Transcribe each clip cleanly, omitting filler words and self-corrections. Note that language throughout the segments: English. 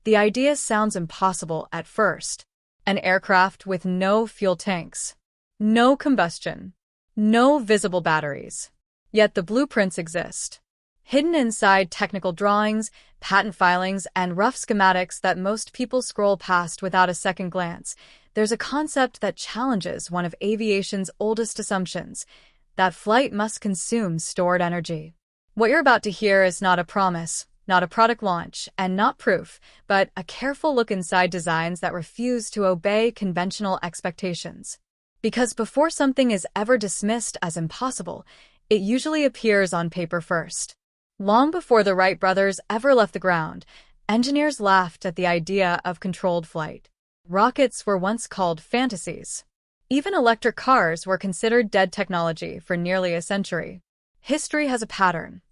The idea sounds impossible at first. An aircraft with no fuel tanks, no combustion, no visible batteries. Yet the blueprints exist. Hidden inside technical drawings, patent filings, and rough schematics that most people scroll past without a second glance, there's a concept that challenges one of aviation's oldest assumptions, that flight must consume stored energy. What you're about to hear is not a promise, not a product launch, and not proof, but a careful look inside designs that refuse to obey conventional expectations. Because before something is ever dismissed as impossible, it usually appears on paper first. Long before the Wright brothers ever left the ground, engineers laughed at the idea of controlled flight. Rockets were once called fantasies. Even electric cars were considered dead technology for nearly a century. History has a pattern.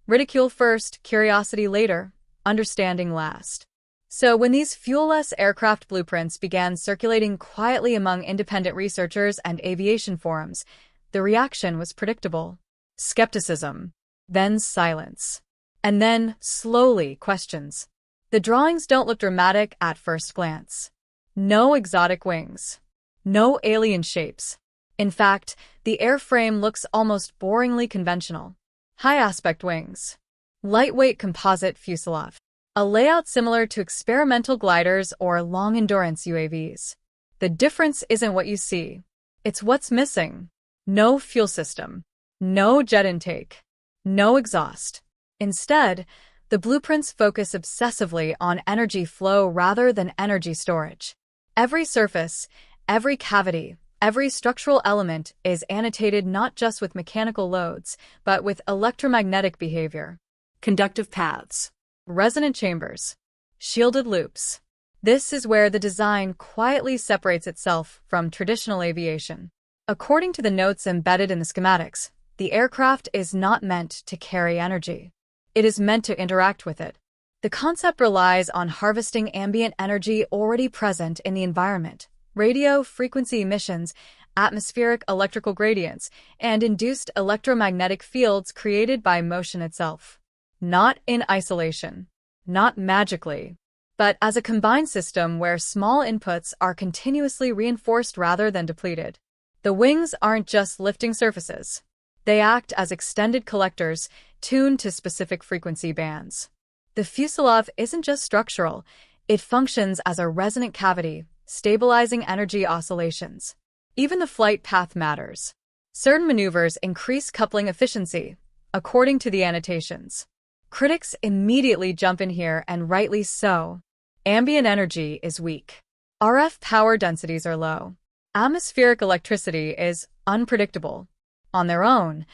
Ridicule first, curiosity later, understanding last. So when these fuel-less aircraft blueprints began circulating quietly among independent researchers and aviation forums, the reaction was predictable. Skepticism, then silence, and then, slowly, questions. The drawings don't look dramatic at first glance. No exotic wings. No alien shapes. In fact, the airframe looks almost boringly conventional. High-aspect wings. Lightweight composite fuselage. A layout similar to experimental gliders or long-endurance UAVs. The difference isn't what you see. It's what's missing. No fuel system. No jet intake. No exhaust. Instead, the blueprints focus obsessively on energy flow rather than energy storage. Every surface, every cavity, every structural element is annotated not just with mechanical loads, but with electromagnetic behavior. Conductive paths, resonant chambers, shielded loops. This is where the design quietly separates itself from traditional aviation. According to the notes embedded in the schematics, the aircraft is not meant to carry energy. It is meant to interact with it. The concept relies on harvesting ambient energy already present in the environment, radio frequency emissions, atmospheric electrical gradients, and induced electromagnetic fields created by motion itself. Not in isolation, not magically, but as a combined system where small inputs are continuously reinforced rather than depleted. The wings aren't just lifting surfaces. They act as extended collectors, tuned to specific frequency bands. The fuselage isn't just structural, it functions as a resonant cavity, stabilizing energy oscillations. Even the flight path matters. Certain maneuvers increase coupling efficiency, according to the annotations. Critics immediately jump in here, and rightly so. Ambient energy is weak. RF power densities are low. Atmospheric electricity is unpredictable. On their own,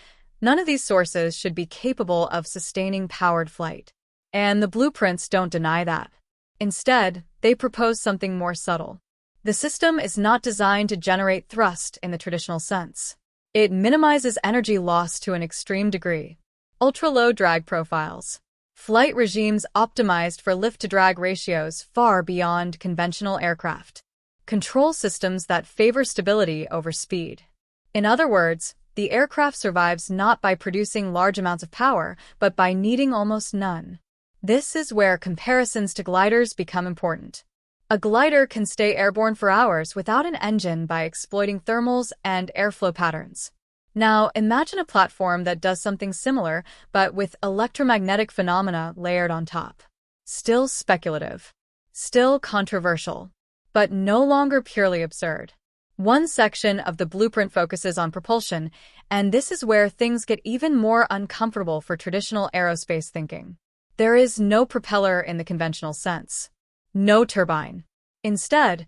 none of these sources should be capable of sustaining powered flight. And the blueprints don't deny that. Instead, they propose something more subtle. The system is not designed to generate thrust in the traditional sense. It minimizes energy loss to an extreme degree. Ultra-low drag profiles. Flight regimes optimized for lift-to-drag ratios far beyond conventional aircraft. Control systems that favor stability over speed. In other words, the aircraft survives not by producing large amounts of power, but by needing almost none. This is where comparisons to gliders become important. A glider can stay airborne for hours without an engine by exploiting thermals and airflow patterns. Now, imagine a platform that does something similar, but with electromagnetic phenomena layered on top. Still speculative. Still controversial. But no longer purely absurd. One section of the blueprint focuses on propulsion, and this is where things get even more uncomfortable for traditional aerospace thinking. There is no propeller in the conventional sense. No turbine. Instead,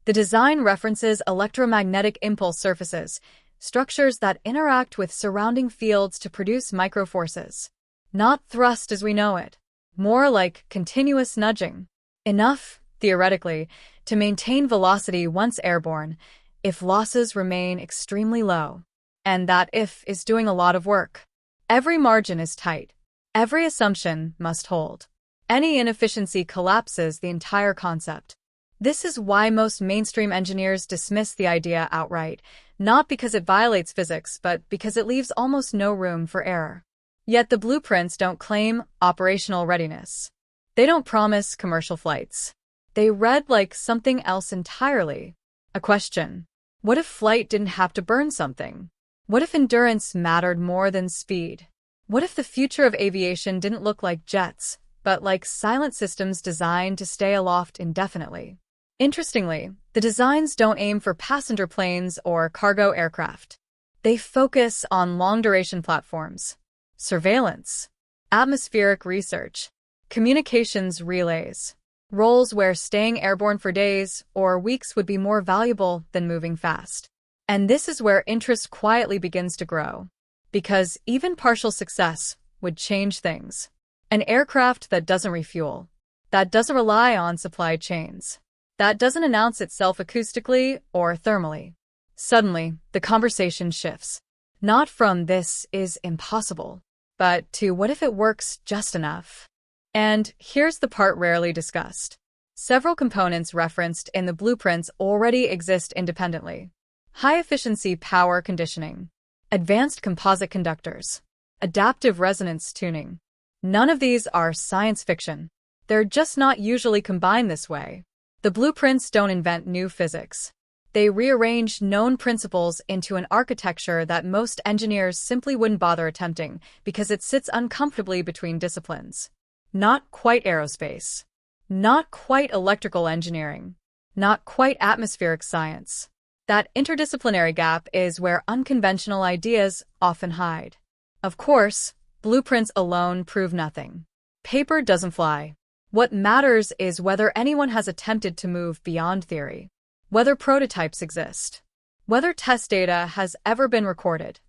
the design references electromagnetic impulse surfaces, structures that interact with surrounding fields to produce microforces. Not thrust as we know it. More like continuous nudging. Enough, theoretically, to maintain velocity once airborne, if losses remain extremely low. And that if is doing a lot of work. Every margin is tight. Every assumption must hold. Any inefficiency collapses the entire concept. This is why most mainstream engineers dismiss the idea outright, not because it violates physics, but because it leaves almost no room for error. Yet the blueprints don't claim operational readiness. They don't promise commercial flights. They read like something else entirely. A question. What if flight didn't have to burn something? What if endurance mattered more than speed? What if the future of aviation didn't look like jets, but like silent systems designed to stay aloft indefinitely? Interestingly, the designs don't aim for passenger planes or cargo aircraft. They focus on long-duration platforms, surveillance, atmospheric research, communications relays, roles where staying airborne for days or weeks would be more valuable than moving fast. And this is where interest quietly begins to grow, because even partial success would change things. An aircraft that doesn't refuel, that doesn't rely on supply chains, that doesn't announce itself acoustically or thermally. Suddenly, the conversation shifts. Not from "this is impossible," but to "what if it works just enough?" And here's the part rarely discussed. Several components referenced in the blueprints already exist independently. High-efficiency power conditioning, advanced composite conductors, adaptive resonance tuning. None of these are science fiction. They're just not usually combined this way. The blueprints don't invent new physics. They rearrange known principles into an architecture that most engineers simply wouldn't bother attempting because it sits uncomfortably between disciplines. Not quite aerospace. Not quite electrical engineering. Not quite atmospheric science. That interdisciplinary gap is where unconventional ideas often hide. Of course, blueprints alone prove nothing. Paper doesn't fly. What matters is whether anyone has attempted to move beyond theory. Whether prototypes exist, whether test data has ever been recorded,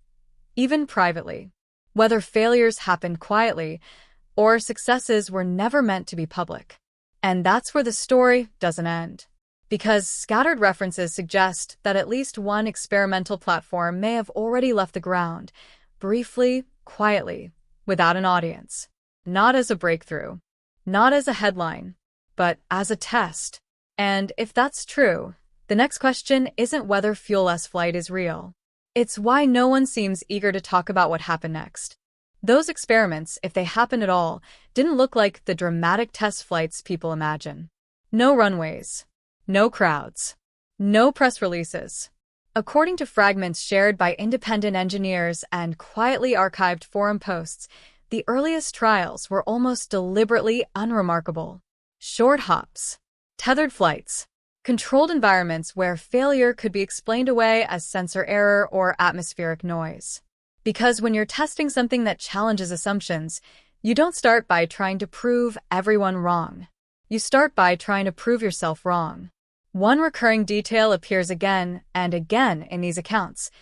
even privately, whether failures happened quietly or successes were never meant to be public. And that's where the story doesn't end. Because scattered references suggest that at least one experimental platform may have already left the ground, briefly, quietly, without an audience. Not as a breakthrough, not as a headline, but as a test. And if that's true, the next question isn't whether fuel-less flight is real. It's why no one seems eager to talk about what happened next. Those experiments, if they happened at all, didn't look like the dramatic test flights people imagine. No runways. No crowds. No press releases. According to fragments shared by independent engineers and quietly archived forum posts, the earliest trials were almost deliberately unremarkable. Short hops. Tethered flights. Controlled environments where failure could be explained away as sensor error or atmospheric noise. Because when you're testing something that challenges assumptions, you don't start by trying to prove everyone wrong. You start by trying to prove yourself wrong. One recurring detail appears again and again in these accounts: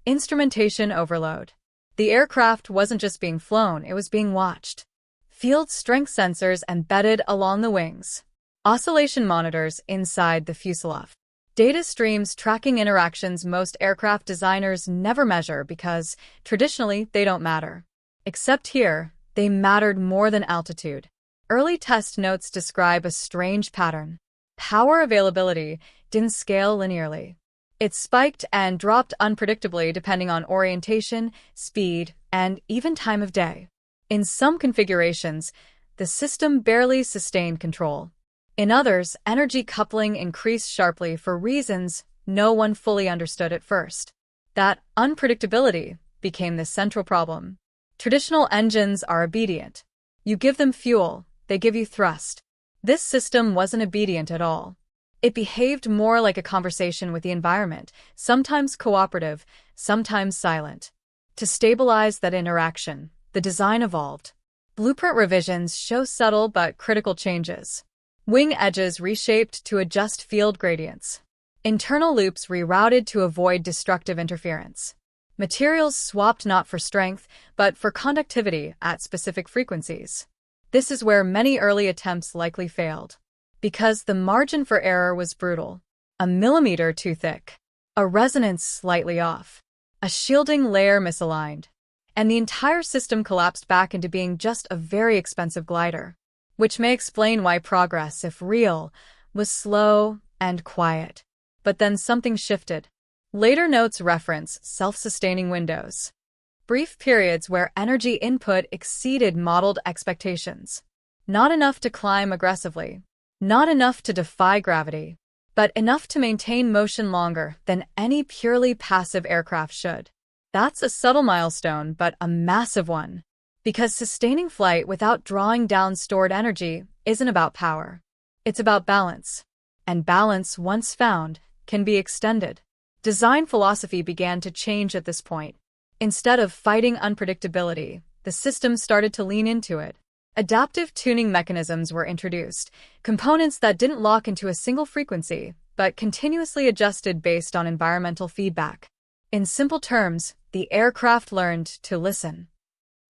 instrumentation overload. The aircraft wasn't just being flown, it was being watched. Field strength sensors embedded along the wings. Oscillation monitors inside the fuselage. Data streams tracking interactions most aircraft designers never measure because, traditionally, they don't matter. Except here, they mattered more than altitude. Early test notes describe a strange pattern. Power availability didn't scale linearly. It spiked and dropped unpredictably depending on orientation, speed, and even time of day. In some configurations, the system barely sustained control. In others, energy coupling increased sharply for reasons no one fully understood at first. That unpredictability became the central problem. Traditional engines are obedient. You give them fuel, they give you thrust. This system wasn't obedient at all. It behaved more like a conversation with the environment, sometimes cooperative, sometimes silent. To stabilize that interaction, the design evolved. Blueprint revisions show subtle but critical changes. Wing edges reshaped to adjust field gradients. Internal loops rerouted to avoid destructive interference. Materials swapped not for strength, but for conductivity at specific frequencies. This is where many early attempts likely failed. Because the margin for error was brutal. A millimeter too thick. A resonance slightly off. A shielding layer misaligned. And the entire system collapsed back into being just a very expensive glider. Which may explain why progress, if real, was slow and quiet. But then something shifted. Later notes reference self-sustaining windows. Brief periods where energy input exceeded modeled expectations. Not enough to climb aggressively. Not enough to defy gravity. But enough to maintain motion longer than any purely passive aircraft should. That's a subtle milestone, but a massive one. Because sustaining flight without drawing down stored energy isn't about power. It's about balance. And balance, once found, can be extended. Design philosophy began to change at this point. Instead of fighting unpredictability, the system started to lean into it. Adaptive tuning mechanisms were introduced, components that didn't lock into a single frequency, but continuously adjusted based on environmental feedback. In simple terms, the aircraft learned to listen.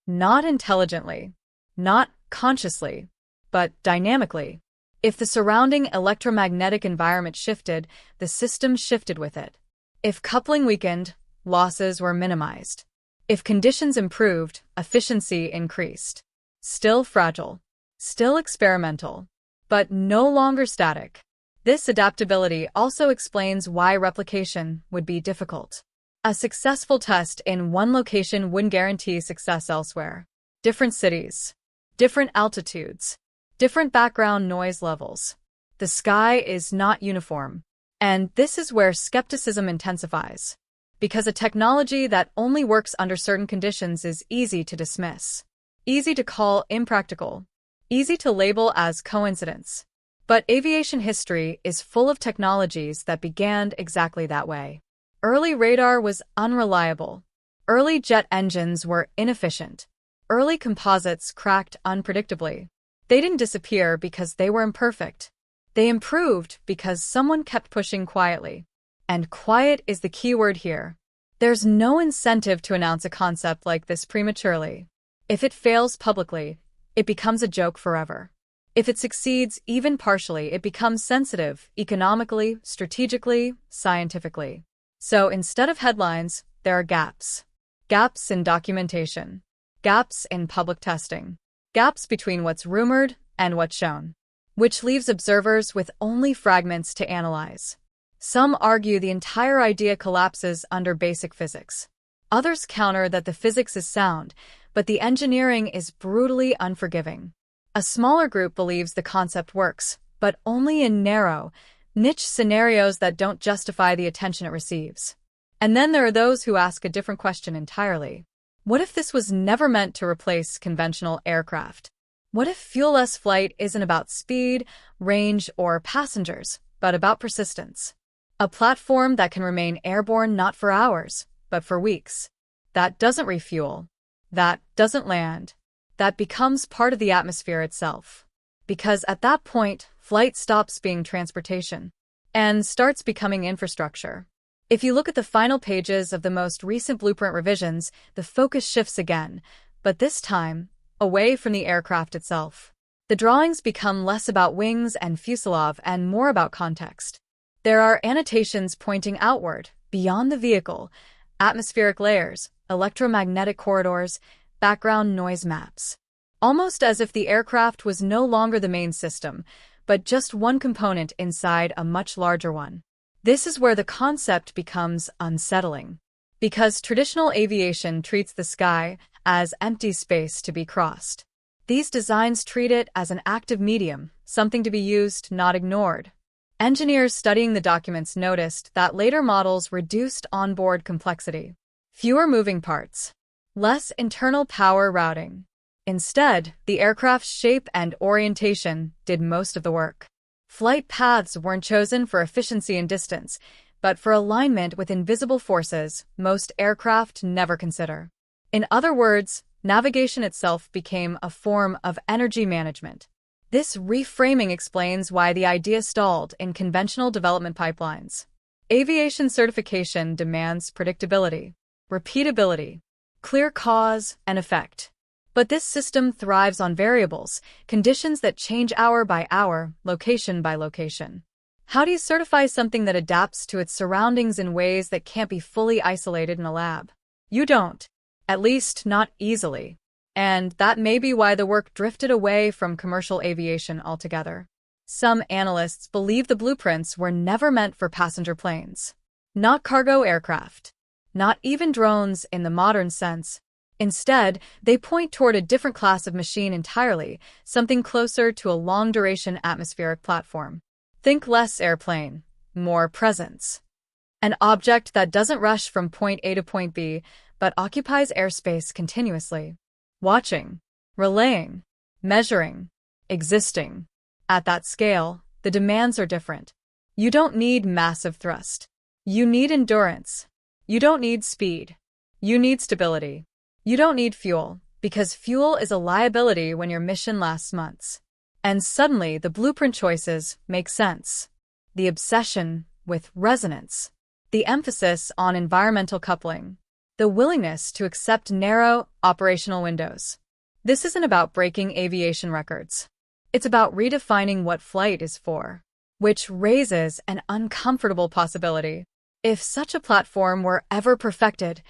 Not intelligently, not consciously, but dynamically. If the surrounding electromagnetic environment shifted, the system shifted with it. If coupling weakened, losses were minimized. If conditions improved, efficiency increased. Still fragile, still experimental, but no longer static. This adaptability also explains why replication would be difficult. A successful test in one location wouldn't guarantee success elsewhere. Different cities, different altitudes, different background noise levels. The sky is not uniform. And this is where skepticism intensifies. Because a technology that only works under certain conditions is easy to dismiss. Easy to call impractical. Easy to label as coincidence. But aviation history is full of technologies that began exactly that way. Early radar was unreliable. Early jet engines were inefficient. Early composites cracked unpredictably. They didn't disappear because they were imperfect. They improved because someone kept pushing quietly. And quiet is the key word here. There's no incentive to announce a concept like this prematurely. If it fails publicly, it becomes a joke forever. If it succeeds even partially, it becomes sensitive, economically, strategically, scientifically. So instead of headlines, there are gaps. Gaps in documentation. Gaps in public testing. Gaps between what's rumored and what's shown. Which leaves observers with only fragments to analyze. Some argue the entire idea collapses under basic physics. Others counter that the physics is sound, but the engineering is brutally unforgiving. A smaller group believes the concept works, but only in narrow, niche scenarios that don't justify the attention it receives. And then there are those who ask a different question entirely. What if this was never meant to replace conventional aircraft? What if fuel-less flight isn't about speed, range, or passengers, but about persistence? A platform that can remain airborne not for hours, but for weeks. That doesn't refuel. That doesn't land. That becomes part of the atmosphere itself. Because at that point, flight stops being transportation and starts becoming infrastructure. If you look at the final pages of the most recent blueprint revisions, the focus shifts again, but this time, away from the aircraft itself. The drawings become less about wings and fuselage and more about context. There are annotations pointing outward, beyond the vehicle, atmospheric layers, electromagnetic corridors, background noise maps. Almost as if the aircraft was no longer the main system, but just one component inside a much larger one. This is where the concept becomes unsettling. Because traditional aviation treats the sky as empty space to be crossed. These designs treat it as an active medium, something to be used, not ignored. Engineers studying the documents noticed that later models reduced onboard complexity. Fewer moving parts. Less internal power routing. Instead, the aircraft's shape and orientation did most of the work. Flight paths weren't chosen for efficiency and distance, but for alignment with invisible forces most aircraft never consider. In other words, navigation itself became a form of energy management. This reframing explains why the idea stalled in conventional development pipelines. Aviation certification demands predictability, repeatability, clear cause and effect. But this system thrives on variables, conditions that change hour by hour, location by location. How do you certify something that adapts to its surroundings in ways that can't be fully isolated in a lab? You don't. At least not easily. And that may be why the work drifted away from commercial aviation altogether. Some analysts believe the blueprints were never meant for passenger planes. Not cargo aircraft. Not even drones in the modern sense. Instead, they point toward a different class of machine entirely, something closer to a long-duration atmospheric platform. Think less airplane, more presence. An object that doesn't rush from point A to point B, but occupies airspace continuously. Watching, relaying, measuring, existing. At that scale, the demands are different. You don't need massive thrust. You need endurance. You don't need speed. You need stability. You don't need fuel, because fuel is a liability when your mission lasts months. And suddenly, the blueprint choices make sense. The obsession with resonance. The emphasis on environmental coupling. The willingness to accept narrow, operational windows. This isn't about breaking aviation records. It's about redefining what flight is for, which raises an uncomfortable possibility. If such a platform were ever perfected,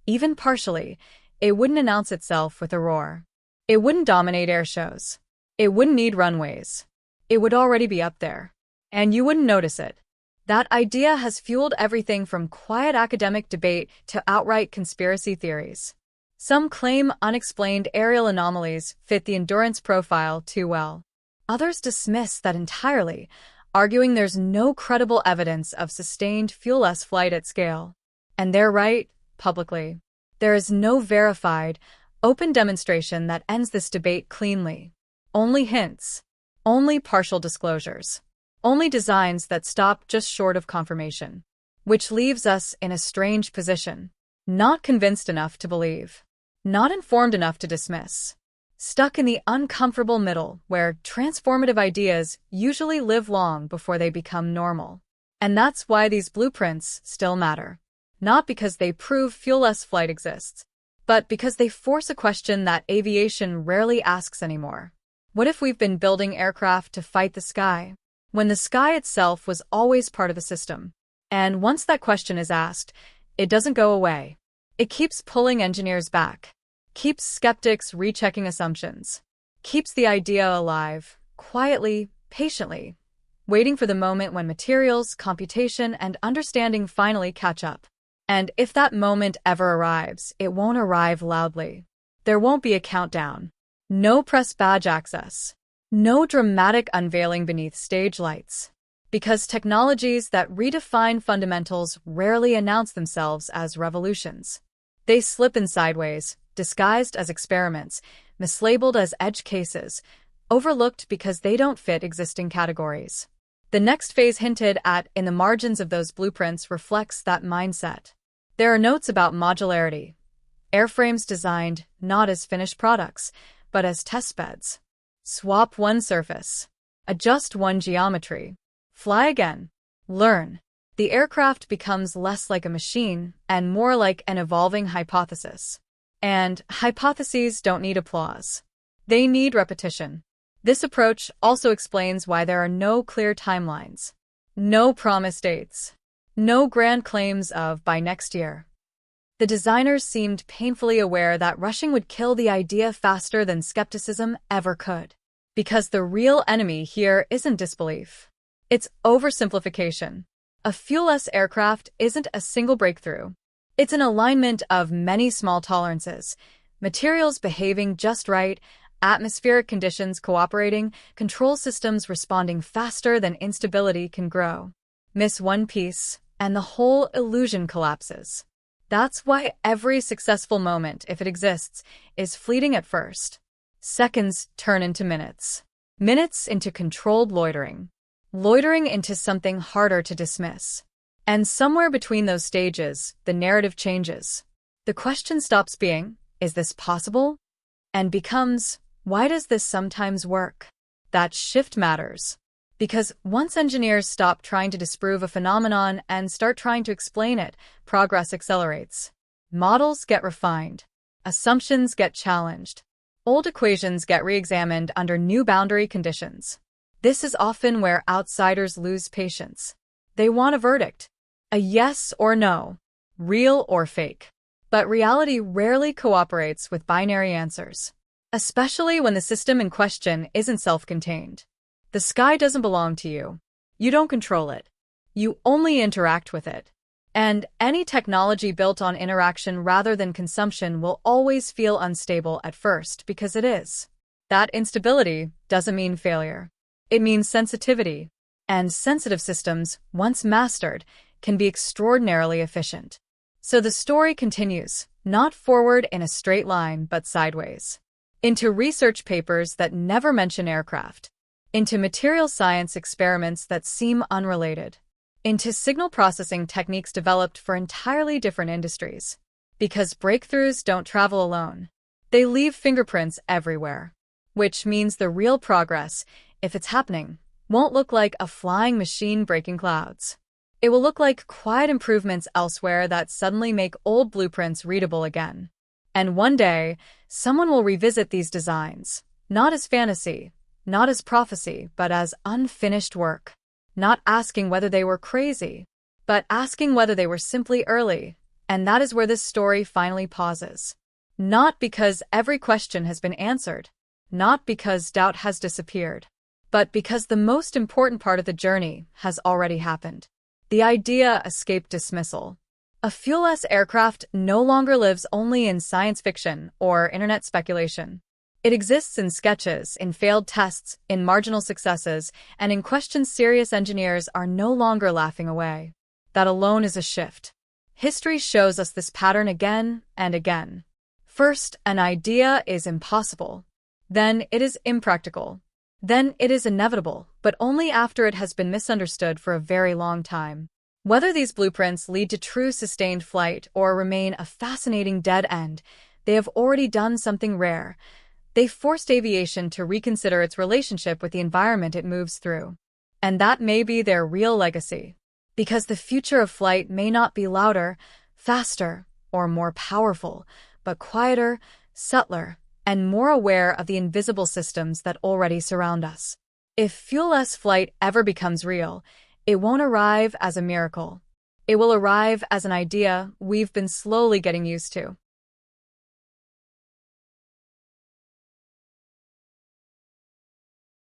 even partially, it wouldn't announce itself with a roar. It wouldn't dominate air shows. It wouldn't need runways. It would already be up there. And you wouldn't notice it. That idea has fueled everything from quiet academic debate to outright conspiracy theories. Some claim unexplained aerial anomalies fit the endurance profile too well. Others dismiss that entirely, arguing there's no credible evidence of sustained fuel-less flight at scale. And they're right, publicly. There is no verified, open demonstration that ends this debate cleanly. Only hints. Only partial disclosures. Only designs that stop just short of confirmation. Which leaves us in a strange position. Not convinced enough to believe. Not informed enough to dismiss. Stuck in the uncomfortable middle where transformative ideas usually live long before they become normal. And that's why these blueprints still matter. Not because they prove fuel-less flight exists, but because they force a question that aviation rarely asks anymore. What if we've been building aircraft to fight the sky, when the sky itself was always part of the system? And once that question is asked, it doesn't go away. It keeps pulling engineers back, keeps skeptics rechecking assumptions, keeps the idea alive, quietly, patiently, waiting for the moment when materials, computation, and understanding finally catch up. And if that moment ever arrives, it won't arrive loudly. There won't be a countdown. No press badge access. No dramatic unveiling beneath stage lights. Because technologies that redefine fundamentals rarely announce themselves as revolutions. They slip in sideways, disguised as experiments, mislabeled as edge cases, overlooked because they don't fit existing categories. The next phase hinted at in the margins of those blueprints reflects that mindset. There are notes about modularity. Airframes designed not as finished products, but as testbeds. Swap one surface. Adjust one geometry. Fly again. Learn. The aircraft becomes less like a machine and more like an evolving hypothesis. And hypotheses don't need applause. They need repetition. This approach also explains why there are no clear timelines, no promised dates, no grand claims of by next year. The designers seemed painfully aware that rushing would kill the idea faster than skepticism ever could. Because the real enemy here isn't disbelief. It's oversimplification. A fuel-less aircraft isn't a single breakthrough. It's an alignment of many small tolerances, materials behaving just right, atmospheric conditions cooperating, control systems responding faster than instability can grow. Miss one piece, and the whole illusion collapses. That's why every successful moment, if it exists, is fleeting at first. Seconds turn into minutes. Minutes into controlled loitering. Loitering into something harder to dismiss. And somewhere between those stages, the narrative changes. The question stops being, is this possible? And becomes, why does this sometimes work? That shift matters. Because once engineers stop trying to disprove a phenomenon and start trying to explain it, progress accelerates. Models get refined. Assumptions get challenged. Old equations get re-examined under new boundary conditions. This is often where outsiders lose patience. They want a verdict. A yes or no. Real or fake. But reality rarely cooperates with binary answers. Especially when the system in question isn't self-contained. The sky doesn't belong to you. You don't control it. You only interact with it. And any technology built on interaction rather than consumption will always feel unstable at first because it is. That instability doesn't mean failure. It means sensitivity. And sensitive systems, once mastered, can be extraordinarily efficient. So the story continues, not forward in a straight line but sideways. Into research papers that never mention aircraft. Into material science experiments that seem unrelated. Into signal processing techniques developed for entirely different industries. Because breakthroughs don't travel alone. They leave fingerprints everywhere. Which means the real progress, if it's happening, won't look like a flying machine breaking clouds. It will look like quiet improvements elsewhere that suddenly make old blueprints readable again. And one day, someone will revisit these designs, not as fantasy, not as prophecy, but as unfinished work. Not asking whether they were crazy, but asking whether they were simply early. And that is where this story finally pauses. Not because every question has been answered, not because doubt has disappeared, but because the most important part of the journey has already happened. The idea escaped dismissal. A fuel-less aircraft no longer lives only in science fiction or internet speculation. It exists in sketches, in failed tests, in marginal successes, and in questions serious engineers are no longer laughing away. That alone is a shift. History shows us this pattern again and again. First, an idea is impossible. Then it is impractical. Then it is inevitable, but only after it has been misunderstood for a very long time. Whether these blueprints lead to true sustained flight or remain a fascinating dead end, they have already done something rare. They forced aviation to reconsider its relationship with the environment it moves through. And that may be their real legacy. Because the future of flight may not be louder, faster, or more powerful, but quieter, subtler, and more aware of the invisible systems that already surround us. If fuel-less flight ever becomes real, it won't arrive as a miracle. It will arrive as an idea we've been slowly getting used to.